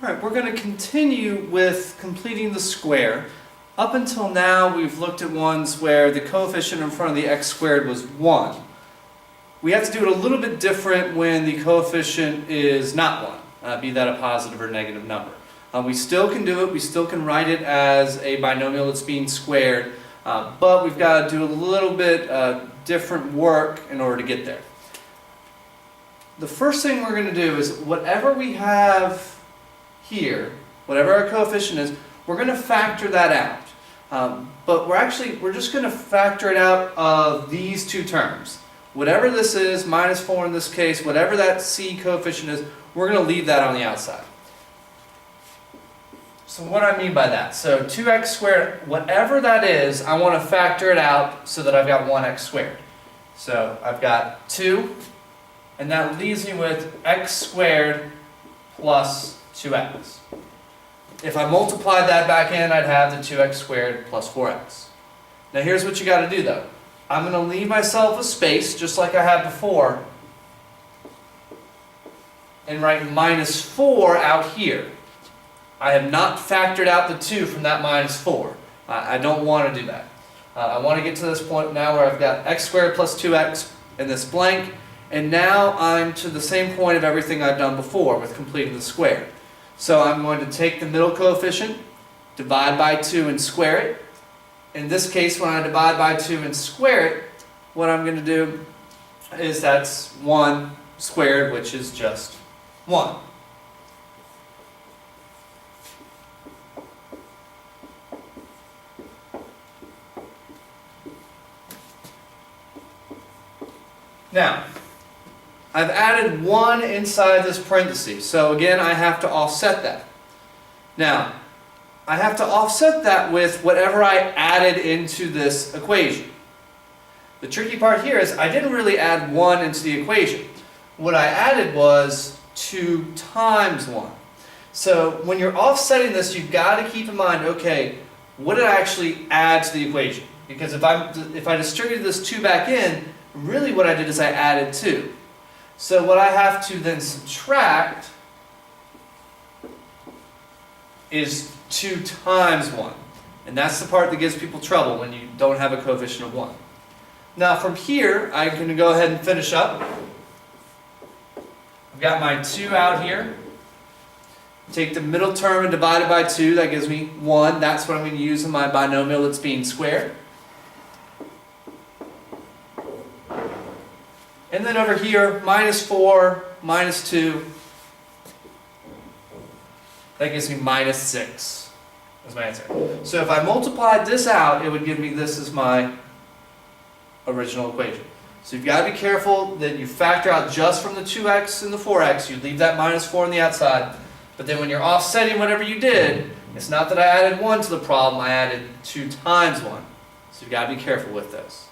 Alright, we're going to continue with completing the square. Up until now we've looked at ones where the coefficient in front of the x squared was 1. We have to do it a little bit different when the coefficient is not 1, be that a positive or negative number. We still can do it, we still can write it as a binomial that's being squared, but we've got to do a little bit different work in order to get there. The first thing we're going to do is whatever we have here, whatever our coefficient is, we're going to factor that out. But we're just going to factor it out of these two terms. Whatever this is, minus 4 in this case, whatever that c coefficient is, we're going to leave that on the outside. So what do I mean by that? So 2x squared, whatever that is, I want to factor it out so that I've got 1x squared. So I've got 2, and that leaves me with x squared plus 2x. If I multiplied that back in, I'd have the 2x squared plus 4x. Now here's what you got to do though. I'm going to leave myself a space, just like I had before, and write minus 4 out here. I have not factored out the 2 from that minus 4. I don't want to do that. I want to get to this point now where I've got x squared plus 2x in this blank, and now I'm to the same point of everything I've done before with completing the square. So I'm going to take the middle coefficient, divide by 2 and square it. In this case, when I divide by 2 and square it, what I'm going to do is that's 1 squared, which is just 1. Now, I've added 1 inside this parenthesis, so again I have to offset that. Now, I have to offset that with whatever I added into this equation. The tricky part here is I didn't really add 1 into the equation. What I added was 2 times 1. So when you're offsetting this, you've got to keep in mind, okay, what did I actually add to the equation? Because if I distributed this 2 back in, really what I did is I added 2. So what I have to then subtract is 2 times 1. And that's the part that gives people trouble when you don't have a coefficient of 1. Now from here, I'm going to go ahead and finish up. I've got my 2 out here. Take the middle term and divide it by 2. That gives me 1. That's what I'm going to use in my binomial that's being squared. And then over here, minus 4, minus 2, that gives me minus 6 as my answer. So if I multiplied this out, it would give me this as my original equation. So you've got to be careful that you factor out just from the 2x and the 4x. You leave that minus 4 on the outside. But then when you're offsetting whatever you did, it's not that I added 1 to the problem, I added 2 times 1. So you've got to be careful with this.